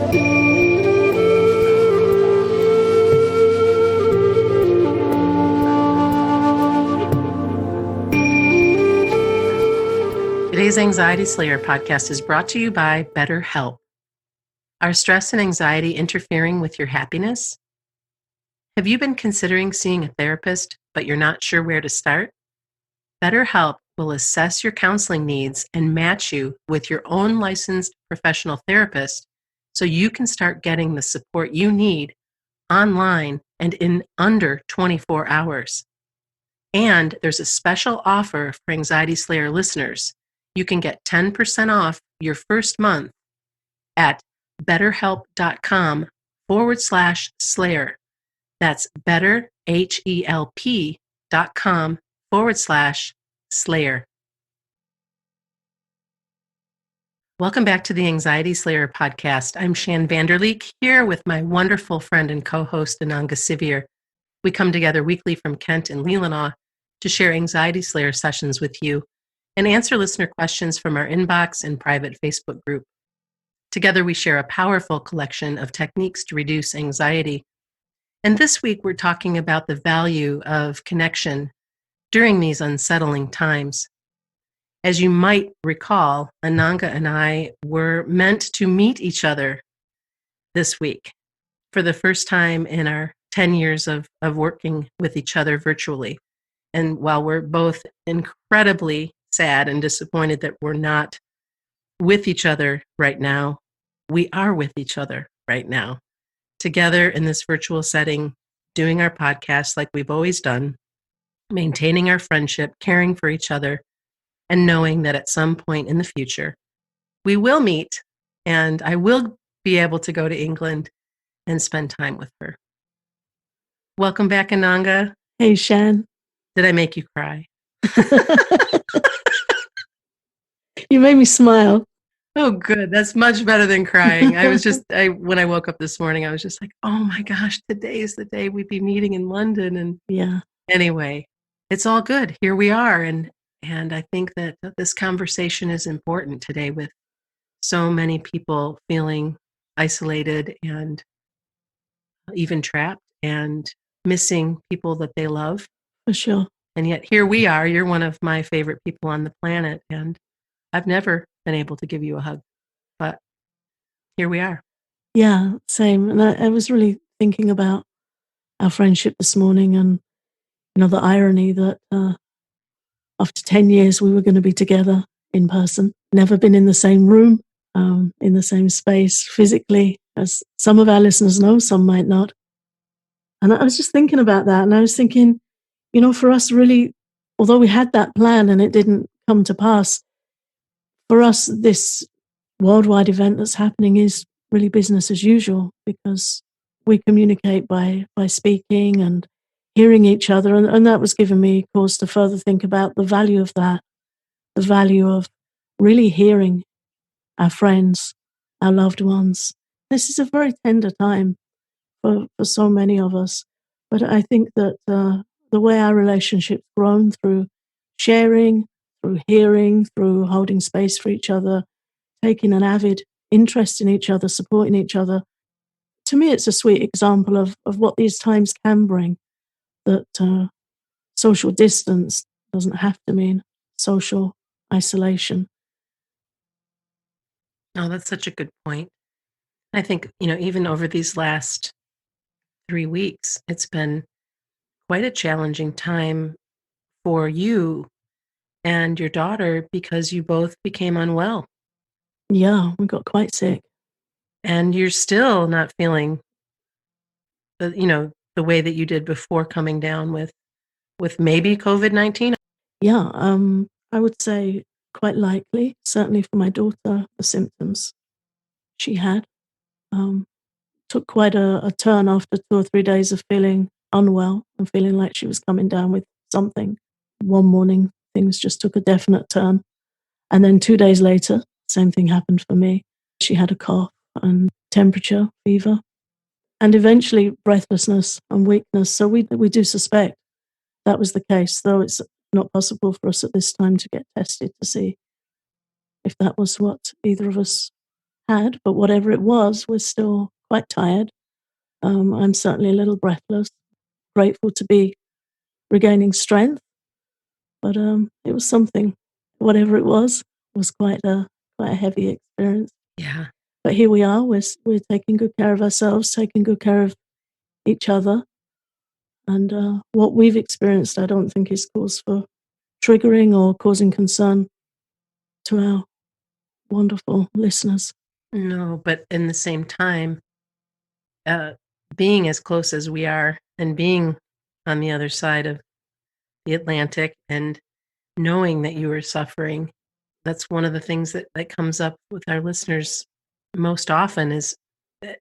Today's Anxiety Slayer podcast is brought to you by Betterhelp. Are stress and anxiety interfering with your happiness? Have you been considering seeing a therapist, but you're not sure where to start? Betterhelp will assess your counseling needs and match you with your own licensed professional therapist so you can start getting the support you need online and in under 24 hours. And there's a special offer for Anxiety Slayer listeners. You can get 10% off your first month at betterhelp.com/slayer. That's betterhelp.com/slayer. Welcome back to the Anxiety Slayer podcast. I'm Shan Vanderleek here with my wonderful friend and co-host Ananga Sivir. We come together weekly from Kent and Leelanau to share Anxiety Slayer sessions with you and answer listener questions from our inbox and private Facebook group. Together, we share a powerful collection of techniques to reduce anxiety. And this week, we're talking about the value of connection during these unsettling times. As you might recall, Ananga and I were meant to meet each other this week for the first time in our 10 years of working with each other virtually. And while we're both incredibly sad and disappointed that we're not with each other right now, we are with each other right now, together in this virtual setting, doing our podcast like we've always done, maintaining our friendship, caring for each other, and knowing that at some point in the future, we will meet and I will be able to go to England and spend time with her. Welcome back, Ananga. Hey, Shan. Did I make you cry? You made me smile. Oh, good. That's much better than crying. When I woke up this morning, I was just like, oh my gosh, today is the day we'd be meeting in London. And yeah, anyway, it's all good. Here we are. And I think that this conversation is important today with so many people feeling isolated and even trapped and missing people that they love. For sure. And yet here we are. You're one of my favorite people on the planet. And I've never been able to give you a hug, but here we are. Yeah, same. And I was really thinking about our friendship this morning and, the irony that after 10 years we were going to be together in person, never been in the same room, in the same space physically, as some of our listeners know, some might not. And I was just thinking about that. And I was thinking, for us really, although we had that plan and it didn't come to pass, for us, this worldwide event that's happening is really business as usual because we communicate by speaking and hearing each other. And that was giving me cause to further think about the value of that, the value of really hearing our friends, our loved ones. This is a very tender time for so many of us. But I think that the way our relationship's grown through sharing, through hearing, through holding space for each other, taking an avid interest in each other, supporting each other, to me it's a sweet example of what these times can bring, that social distance doesn't have to mean social isolation. Oh, that's such a good point. I think, even over these last 3 weeks, it's been quite a challenging time for you and your daughter because you both became unwell. Yeah, we got quite sick. And you're still not feeling the way that you did before coming down with maybe COVID-19. Yeah, I would say quite likely, certainly for my daughter, the symptoms she had took quite a turn after 2 or 3 days of feeling unwell and feeling like she was coming down with something. One morning, things just took a definite turn. And then 2 days later, same thing happened for me. She had a cough and temperature, fever, and eventually breathlessness and weakness. So we do suspect that was the case, though it's not possible for us at this time to get tested to see if that was what either of us had, but whatever it was, we're still quite tired. I'm certainly a little breathless, grateful to be regaining strength, but it was something. Whatever it was quite a heavy experience. Yeah. But here we are. We're taking good care of ourselves, taking good care of each other, and what we've experienced, I don't think is cause for triggering or causing concern to our wonderful listeners. No, but in the same time, uh, being as close as we are and being on the other side of the Atlantic and knowing that you are suffering, that's one of the things that comes up with our listeners most often is,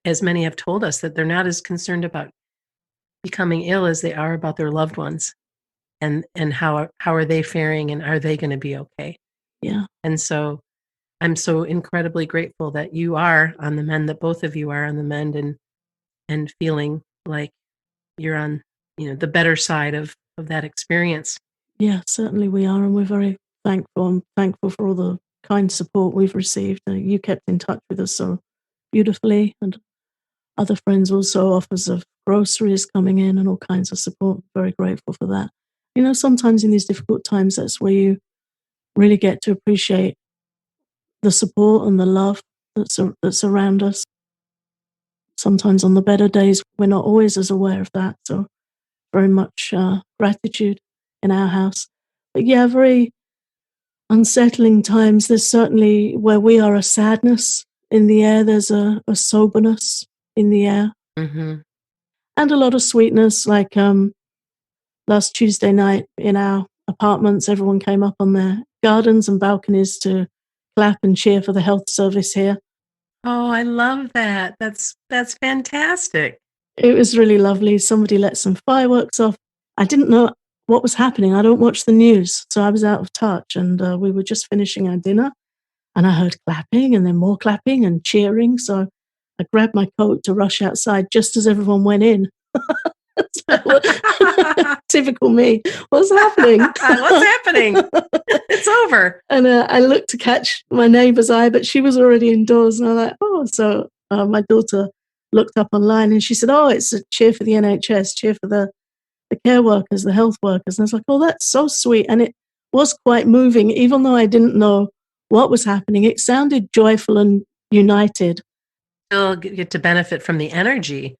as many have told us, that they're not as concerned about becoming ill as they are about their loved ones and how are they faring and are they going to be okay? Yeah, And so I'm so incredibly grateful that you are on the mend, that both of you are on the mend and feeling like you're on, the better side of that experience. yeah, certainly we are, and we're very thankful. I'm thankful for all the kind support we've received. You kept in touch with us so beautifully, and other friends also offers of groceries coming in and all kinds of support. Very grateful for that. Sometimes in these difficult times, that's where you really get to appreciate the support and the love that's around us. Sometimes on the better days, we're not always as aware of that. So very much gratitude in our house. But yeah, very unsettling times. There's certainly where we are a sadness in the air. There's a soberness in the air Hmm. and a lot of sweetness. Like last Tuesday night in our apartments, everyone came up on their gardens and balconies to clap and cheer for the health service here. Oh, I love that. That's fantastic. It was really lovely. Somebody let some fireworks off. I didn't know what was happening. I don't watch the news, so I was out of touch. And we were just finishing our dinner, and I heard clapping and then more clapping and cheering. So I grabbed my coat to rush outside just as everyone went in. So, typical me. What's happening? What's happening? It's over. And I looked to catch my neighbour's eye, but she was already indoors. And I'm like, oh, so my daughter looked up online and she said, oh, it's a cheer for the NHS, cheer for the care workers, the health workers. And I was like, oh, that's so sweet. And it was quite moving, even though I didn't know what was happening. It sounded joyful and united. Still get to benefit from the energy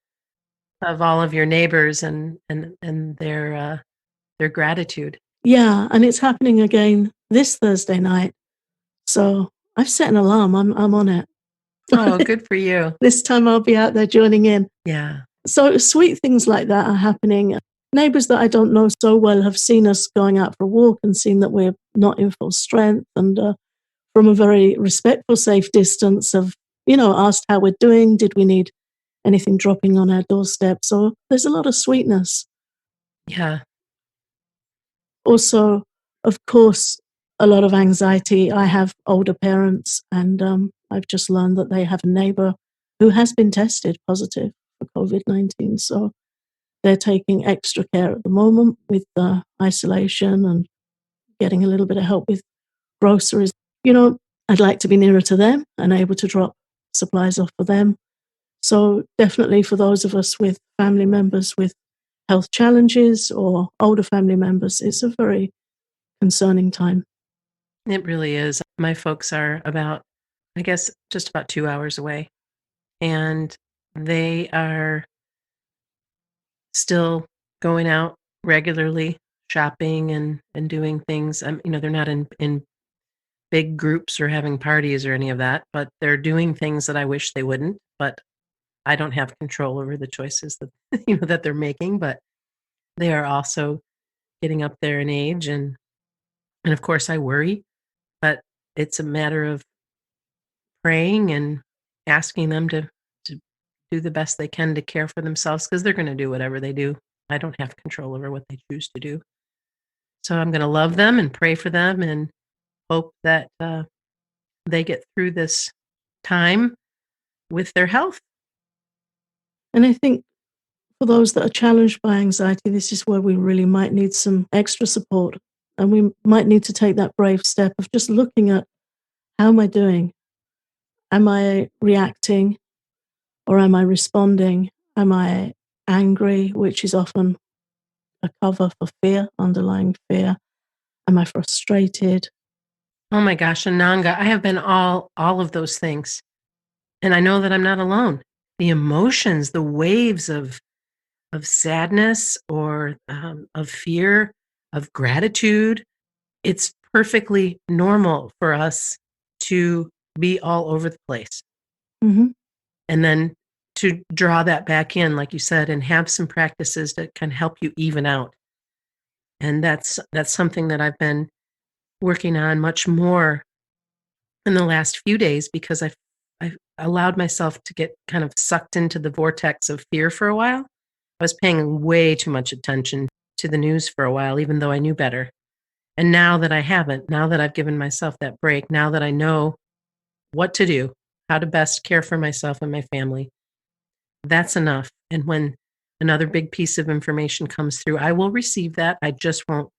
of all of your neighbors and their gratitude. Yeah, and it's happening again this Thursday night. So I've set an alarm. I'm on it. Oh, good for you. This time I'll be out there joining in. Yeah. So sweet things like that are happening. Neighbours that I don't know so well have seen us going out for a walk and seen that we're not in full strength, and from a very respectful, safe distance have, asked how we're doing. Did we need anything dropping on our doorstep? So there's a lot of sweetness. Yeah. Also, of course, a lot of anxiety. I have older parents, and I've just learned that they have a neighbour who has been tested positive for COVID-19. So they're taking extra care at the moment with isolation and getting a little bit of help with groceries. I'd like to be nearer to them and able to drop supplies off for them. So definitely for those of us with family members with health challenges or older family members, it's a very concerning time. It really is. My folks are about, I guess, just about 2 hours away, and they are still going out regularly, shopping and doing things. They're not in big groups or having parties or any of that, but they're doing things that I wish they wouldn't. But I don't have control over the choices that that they're making. But they are also getting up there in age, and of course I worry, but it's a matter of praying and asking them to do the best they can to care for themselves because they're going to do whatever they do. I don't have control over what they choose to do. So I'm going to love them and pray for them and hope that they get through this time with their health. And I think for those that are challenged by anxiety, this is where we really might need some extra support. And we might need to take that brave step of just looking at how am I doing? Am I reacting or am I responding? Am I angry, which is often a cover for fear, underlying fear? Am I frustrated? Oh my gosh, Ananga, I have been all of those things. And I know that I'm not alone. The emotions, the waves of sadness or of fear, of gratitude, it's perfectly normal for us to be all over the place. Mhm. And then to draw that back in, like you said, and have some practices that can help you even out. And that's something that I've been working on much more in the last few days because I've allowed myself to get kind of sucked into the vortex of fear for a while. I was paying way too much attention to the news for a while, even though I knew better. And now that I haven't, now that I've given myself that break, now that I know what to do, how to best care for myself and my family, that's enough. And when another big piece of information comes through, I will receive that. I just won't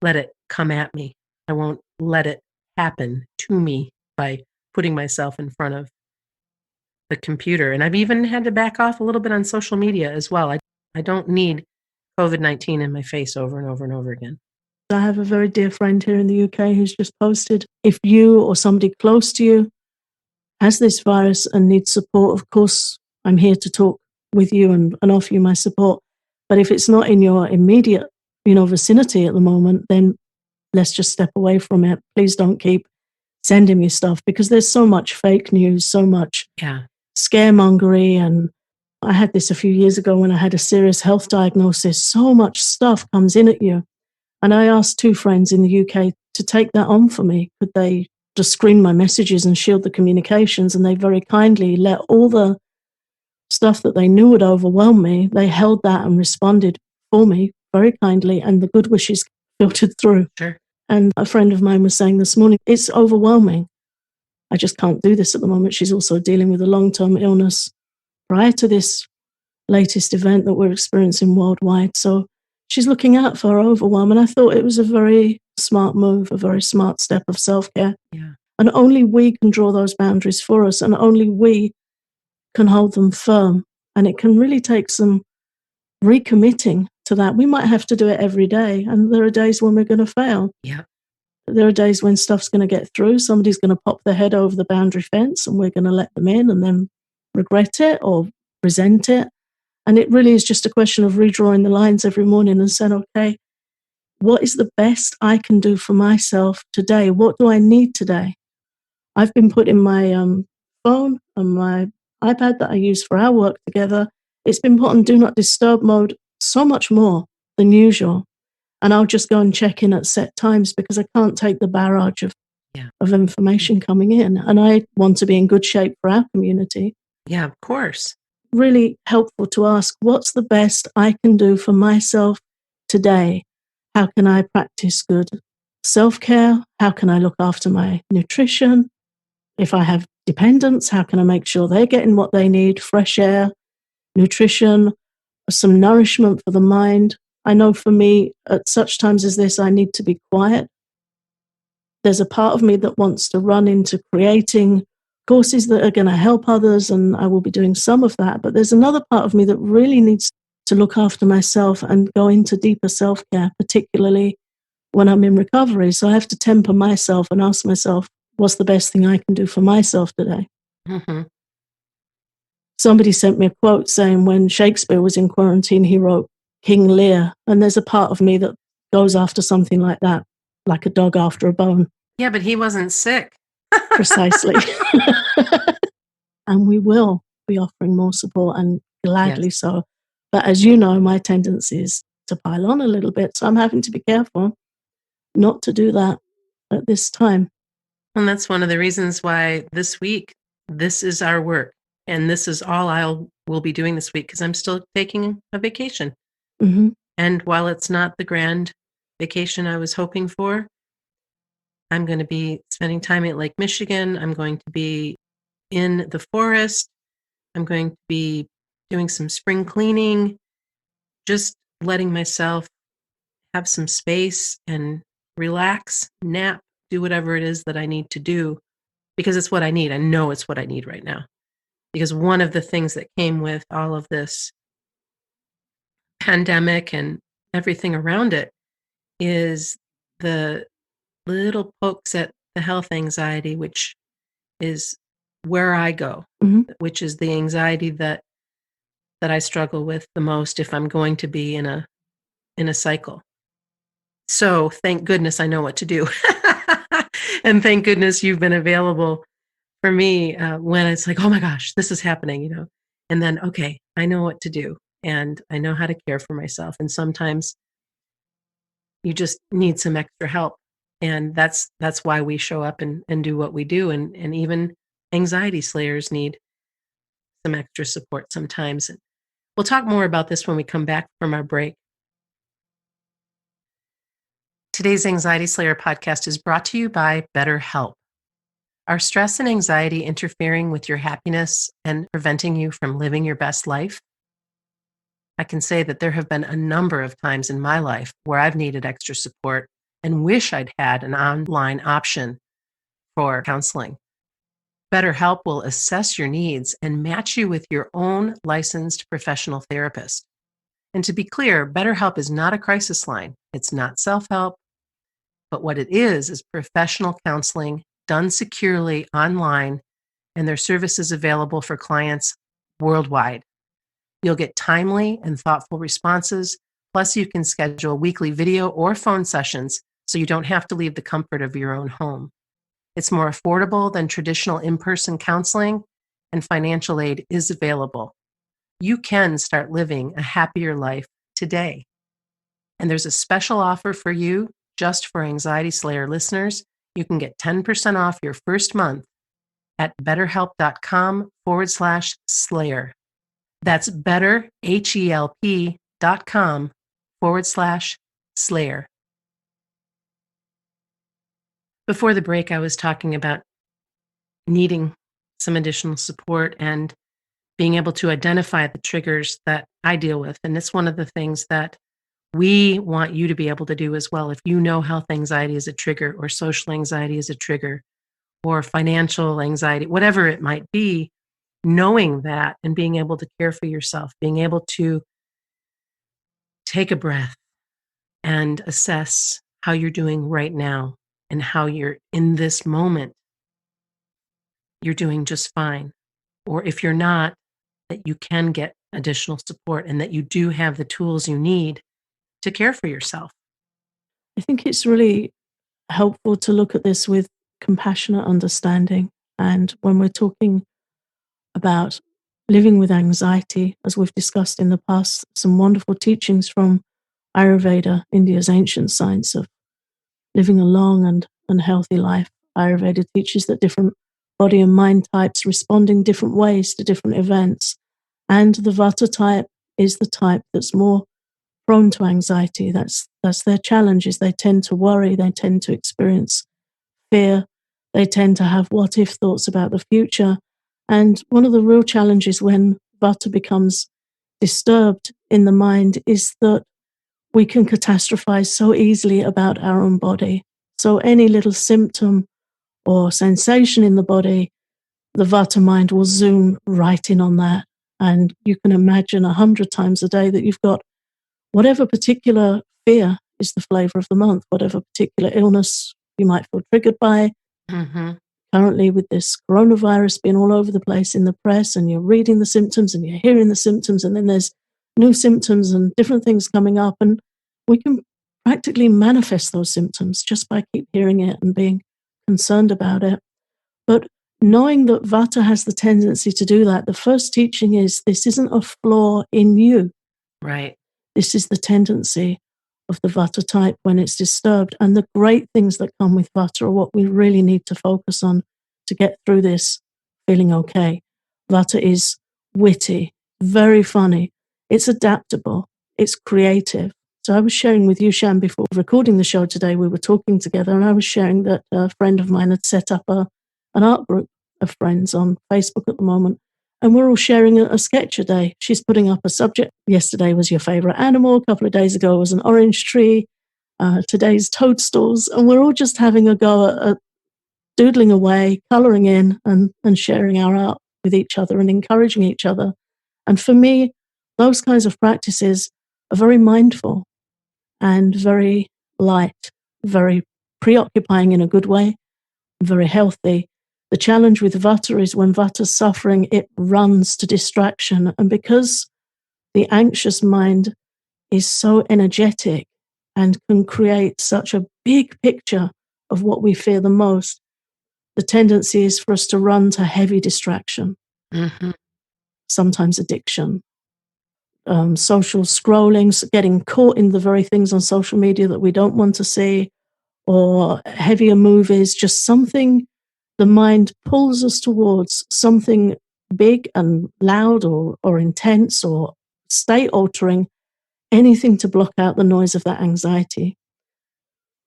let it come at me. I won't let it happen to me by putting myself in front of the computer. And I've even had to back off a little bit on social media as well. I don't need COVID-19 in my face over and over and over again. I have a very dear friend here in the UK who's just posted, if you or somebody close to you has this virus and needs support, of course, I'm here to talk with you and offer you my support. But if it's not in your immediate, vicinity at the moment, then let's just step away from it. Please don't keep sending me stuff because there's so much fake news, so much Yeah. scaremongery. And I had this a few years ago when I had a serious health diagnosis. So much stuff comes in at you. And I asked two friends in the UK to take that on for me. Could they just screen my messages and shield the communications? And they very kindly let all the stuff that they knew would overwhelm me, they held that and responded for me very kindly, and the good wishes filtered through. Sure. And a friend of mine was saying this morning, it's overwhelming. I just can't do this at the moment. She's also dealing with a long-term illness prior to this latest event that we're experiencing worldwide. So she's looking out for her overwhelm. And I thought it was a very smart move, a very smart step of self-care. Yeah. And only we can draw those boundaries for us, and only we can hold them firm. And it can really take some recommitting to that. We might have to do it every day. And there are days when we're going to fail. Yeah. There are days when stuff's going to get through. Somebody's going to pop their head over the boundary fence and we're going to let them in and then regret it or resent it. And it really is just a question of redrawing the lines every morning and saying, okay, what is the best I can do for myself today? What do I need today? I've been putting my phone and my iPad that I use for our work together. It's been put on do not disturb mode so much more than usual. And I'll just go and check in at set times because I can't take the barrage Yeah. of information coming in. And I want to be in good shape for our community. Yeah, of course. Really helpful to ask, what's the best I can do for myself today? How can I practice good self-care? How can I look after my nutrition? If I have dependents, how can I make sure they're getting what they need? Fresh air, nutrition, some nourishment for the mind. I know for me, at such times as this, I need to be quiet. There's a part of me that wants to run into creating courses that are going to help others, and I will be doing some of that. But there's another part of me that really needs to look after myself and go into deeper self-care, particularly when I'm in recovery. So I have to temper myself and ask myself, what's the best thing I can do for myself today? Mm-hmm. Somebody sent me a quote saying when Shakespeare was in quarantine, he wrote King Lear. And there's a part of me that goes after something like that, like a dog after a bone. Yeah, but he wasn't sick. Precisely. And we will be offering more support and gladly Yes. so. But as you know, my tendency is to pile on a little bit. So I'm having to be careful not to do that at this time. And that's one of the reasons why this week, this is our work. And this is all will be doing this week because I'm still taking a vacation. Mm-hmm. And while it's not the grand vacation I was hoping for, I'm going to be spending time at Lake Michigan. I'm going to be in the forest. I'm going to be doing some spring cleaning, just letting myself have some space and relax, nap, do whatever it is that I need to do because it's what I need. I know it's what I need right now. Because one of the things that came with all of this pandemic and everything around it is the little pokes at the health anxiety, which is where I go, Mhm. which is the anxiety that I struggle with the most if I'm going to be in a cycle. So thank goodness I know what to do. And thank goodness you've been available for me when it's like, oh my gosh, this is happening, and then, okay, I know what to do and I know how to care for myself. And sometimes you just need some extra help. And that's why we show up and do what we do. And even anxiety slayers need some extra support sometimes. And we'll talk more about this when we come back from our break. Today's Anxiety Slayer podcast is brought to you by Betterhelp. Are stress and anxiety interfering with your happiness and preventing you from living your best life? I can say that there have been a number of times in my life where I've needed extra support and wish I'd had an online option for counseling. BetterHelp will assess your needs and match you with your own licensed professional therapist. And to be clear, BetterHelp is not a crisis line. It's not self-help, but what it is professional counseling done securely online, and their service is available for clients worldwide. You'll get timely and thoughtful responses, plus you can schedule weekly video or phone sessions so you don't have to leave the comfort of your own home. It's more affordable than traditional in-person counseling, and financial aid is available. You can start living a happier life today. And there's a special offer for you just for Anxiety Slayer listeners. You can get 10% off your first month at betterhelp.com/slayer. That's betterhelp.com/slayer. Before the break, I was talking about needing some additional support and being able to identify the triggers that I deal with. And it's one of the things that we want you to be able to do as well. If you know health anxiety is a trigger, or social anxiety is a trigger, or financial anxiety, whatever it might be, knowing that and being able to care for yourself, being able to take a breath and assess how you're doing right now and how you're in this moment, you're doing just fine. Or if you're not, that you can get additional support and that you do have the tools you need to care for yourself. I think it's really helpful to look at this with compassionate understanding. And when we're talking about living with anxiety, as we've discussed in the past, some wonderful teachings from Ayurveda, India's ancient science of living a long and healthy life. Ayurveda teaches that different body and mind types respond in different ways to different events. And the Vata type is the type that's more prone to anxiety. That's their challenge, is they tend to worry, they tend to experience fear, they tend to have what if thoughts about the future. And one of the real challenges when Vata becomes disturbed in the mind is that we can catastrophize so easily about our own body. So any little symptom or sensation in the body, the Vata mind will zoom right in on that. And you can imagine 100 times a day that you've got whatever particular fear is the flavor of the month, whatever particular illness you might feel triggered by. Mm-hmm. Currently, with this coronavirus being all over the place in the press, and you're reading the symptoms and you're hearing the symptoms, and then there's new symptoms and different things coming up, and we can practically manifest those symptoms just by keep hearing it and being concerned about it. But knowing that Vata has the tendency to do that, the first teaching is this isn't a flaw in you. Right. This is the tendency of the Vata type when it's disturbed. And the great things that come with Vata are what we really need to focus on to get through this feeling okay. Vata is witty, very funny. It's adaptable. It's creative. So I was sharing with you, Shan, before recording the show today, we were talking together, and I was sharing that a friend of mine had set up an art group of friends on Facebook at the moment. And we're all sharing a sketch a day. She's putting up a subject. Yesterday was your favorite animal. A couple of days ago was an orange tree. Today's toadstools. And we're all just having a go at doodling away, coloring in, and sharing our art with each other and encouraging each other. And for me, those kinds of practices are very mindful and very light, very preoccupying in a good way, very healthy. The challenge with Vata is when Vata's suffering, it runs to distraction. And because the anxious mind is so energetic and can create such a big picture of what we fear the most, the tendency is for us to run to heavy distraction, sometimes addiction, social scrolling, getting caught in the very things on social media that we don't want to see, or heavier movies, just something the mind pulls us towards, something big and loud or intense or state altering, anything to block out the noise of that anxiety.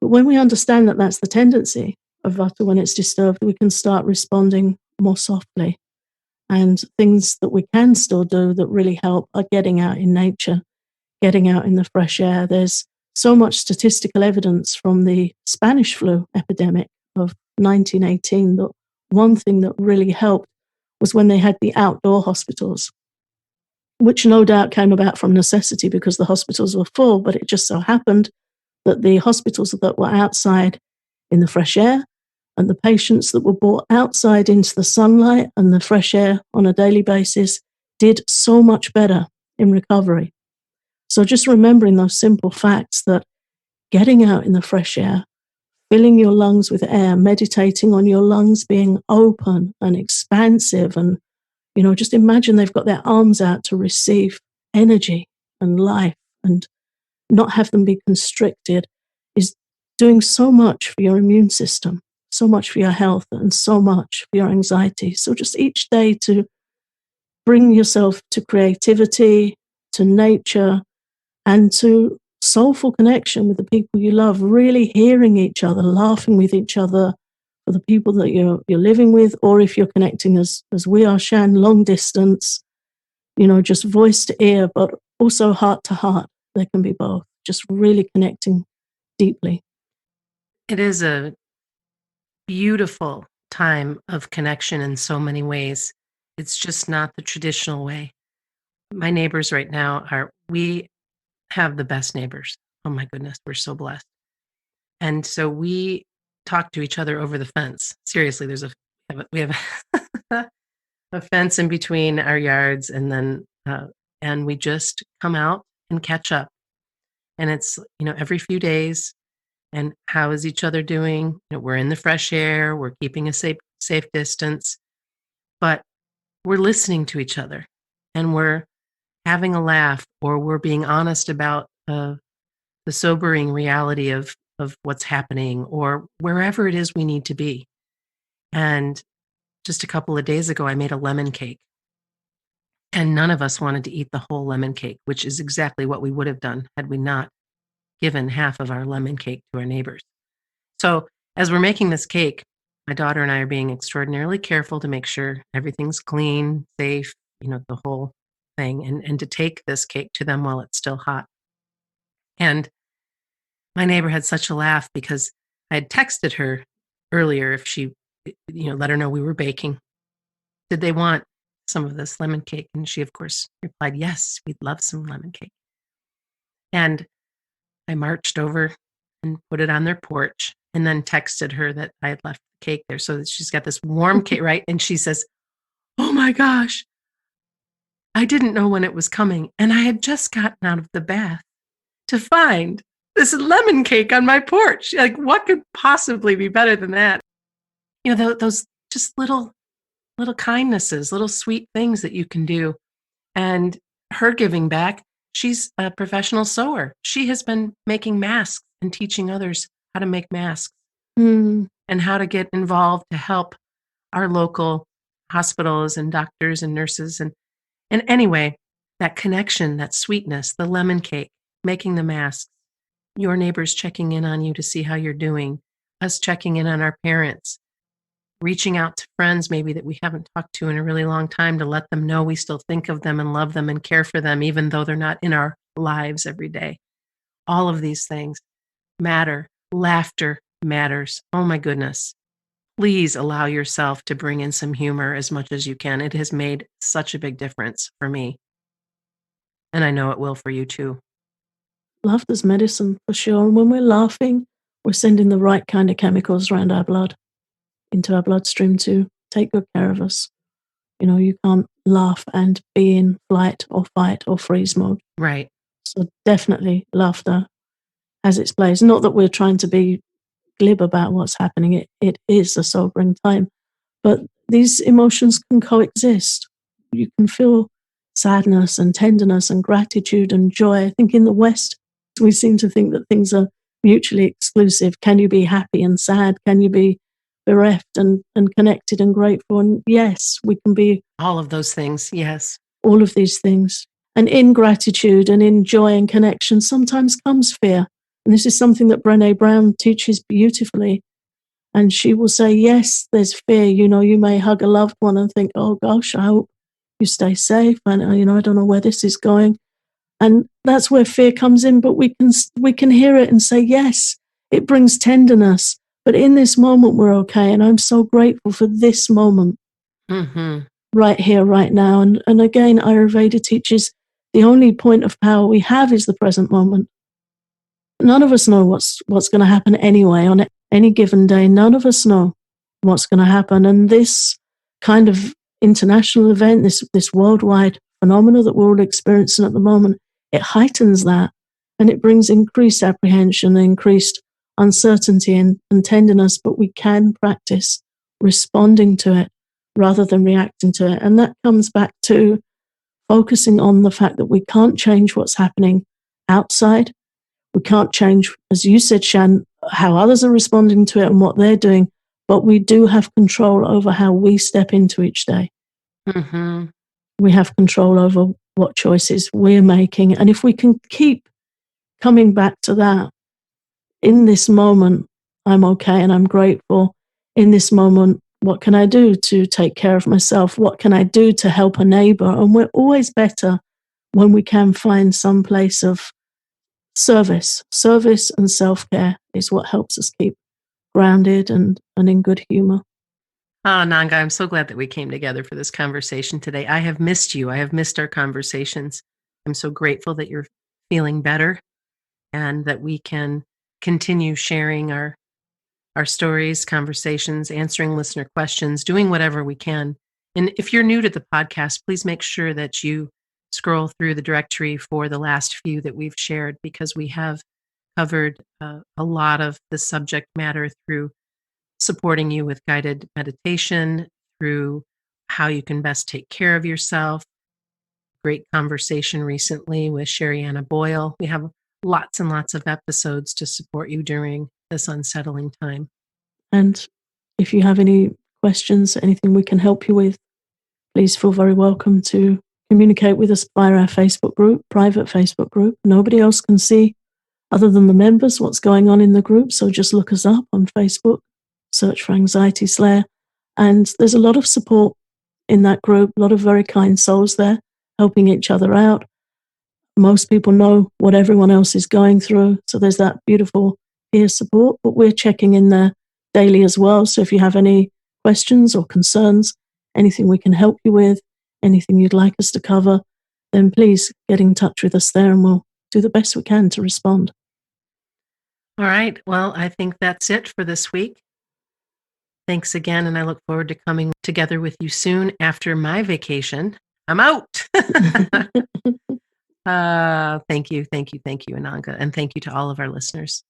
But when we understand that that's the tendency of Vata when it's disturbed, we can start responding more softly. And things that we can still do that really help are getting out in nature, getting out in the fresh air. There's so much statistical evidence from the Spanish flu epidemic of 1918 that one thing that really helped was when they had the outdoor hospitals, which no doubt came about from necessity because the hospitals were full, but it just so happened that the hospitals that were outside in the fresh air and the patients that were brought outside into the sunlight and the fresh air on a daily basis did so much better in recovery. So just remembering those simple facts that getting out in the fresh air, filling your lungs with air, meditating on your lungs being open and expansive, and just imagine they've got their arms out to receive energy and life and not have them be constricted, is doing so much for your immune system, so much for your health, and so much for your anxiety. So just each day to bring yourself to creativity, to nature, and to soulful connection with the people you love, really hearing each other, laughing with each other, for the people that you're living with, or if you're connecting as we are, Shan, long distance, just voice to ear, but also heart to heart. They can be both, just really connecting deeply. It is a beautiful time of connection in so many ways. It's just not the traditional way. My neighbors right now we have the best neighbors. Oh my goodness, we're so blessed. And so we talk to each other over the fence. Seriously, we have a fence in between our yards, and then and we just come out and catch up. And it's every few days. And how is each other doing? We're in the fresh air. We're keeping a safe distance, but we're listening to each other, and we're having a laugh, or we're being honest about the sobering reality of what's happening, or wherever it is we need to be. And just a couple of days ago, I made a lemon cake, and none of us wanted to eat the whole lemon cake, which is exactly what we would have done had we not given half of our lemon cake to our neighbors. So as we're making this cake, my daughter and I are being extraordinarily careful to make sure everything's clean, safe, the whole thing, and to take this cake to them while it's still hot. And my neighbor had such a laugh because I had texted her earlier if she, let her know we were baking. Did they want some of this lemon cake? And she, of course, replied, yes, we'd love some lemon cake. And I marched over and put it on their porch, and then texted her that I had left the cake there so that she's got this warm cake, right? And she says, oh my gosh, I didn't know when it was coming. And I had just gotten out of the bath to find this lemon cake on my porch. Like, what could possibly be better than that? Those just little kindnesses, little sweet things that you can do. And her giving back, she's a professional sewer. She has been making masks and teaching others how to make masks and how to get involved to help our local hospitals and doctors and nurses. And anyway, that connection, that sweetness, the lemon cake, making the masks, your neighbors checking in on you to see how you're doing, us checking in on our parents, reaching out to friends maybe that we haven't talked to in a really long time to let them know we still think of them and love them and care for them, even though they're not in our lives every day. All of these things matter. Laughter matters. Oh my goodness. Please allow yourself to bring in some humor as much as you can. It has made such a big difference for me, and I know it will for you too. Laughter's medicine for sure. And when we're laughing, we're sending the right kind of chemicals around our blood, into our bloodstream to take good care of us. You can't laugh and be in flight or fight or freeze mode. Right. So definitely laughter has its place. Not that we're trying to be glib about what's happening. It is a sobering time. But these emotions can coexist. You can feel sadness and tenderness and gratitude and joy. I think in the West, we seem to think that things are mutually exclusive. Can you be happy and sad? Can you be bereft and connected and grateful? And yes, we can be All of those things. Yes. all of these things. And in gratitude and in joy and connection, sometimes comes fear. And this is something that Brené Brown teaches beautifully. And she will say, yes, there's fear. You may hug a loved one and think, oh gosh, I hope you stay safe. And, I don't know where this is going. And that's where fear comes in. But we can hear it and say, yes, it brings tenderness. But in this moment, we're okay. And I'm so grateful for this moment. Mm-hmm. Right here, right now. And again, Ayurveda teaches the only point of power we have is the present moment. None of us know what's going to happen anyway on any given day. None of us know what's going to happen. And this kind of international event, this worldwide phenomena that we're all experiencing at the moment, it heightens that, and it brings increased apprehension, increased uncertainty and tenderness. But we can practice responding to it rather than reacting to it. And that comes back to focusing on the fact that we can't change what's happening outside. We can't change, as you said, Shan, how others are responding to it and what they're doing, but we do have control over how we step into each day. Mm-hmm. We have control over what choices we're making. And if we can keep coming back to that, in this moment, I'm okay and I'm grateful. In this moment, what can I do to take care of myself? What can I do to help a neighbor? And we're always better when we can find some place of service. Service and self-care is what helps us keep grounded and in good humor. Oh, Nanga, I'm so glad that we came together for this conversation today. I have missed you. I have missed our conversations. I'm so grateful that you're feeling better and that we can continue sharing our stories, conversations, answering listener questions, doing whatever we can. And if you're new to the podcast, please make sure that you scroll through the directory for the last few that we've shared, because we have covered a lot of the subject matter through supporting you with guided meditation, through how you can best take care of yourself. Great conversation recently with Sherry-Anna Boyle. We have lots and lots of episodes to support you during this unsettling time. And if you have any questions, anything we can help you with, please feel very welcome to communicate with us via our Facebook group, private Facebook group. Nobody else can see, other than the members, what's going on in the group. So just look us up on Facebook, search for Anxiety Slayer. And there's a lot of support in that group, a lot of very kind souls there helping each other out. Most people know what everyone else is going through. So there's that beautiful peer support, but we're checking in there daily as well. So if you have any questions or concerns, anything we can help you with, anything you'd like us to cover, then please get in touch with us there and we'll do the best we can to respond. All right. Well, I think that's it for this week. Thanks again, and I look forward to coming together with you soon after my vacation. I'm out. Thank you, thank you, thank you, Ananga, and thank you to all of our listeners.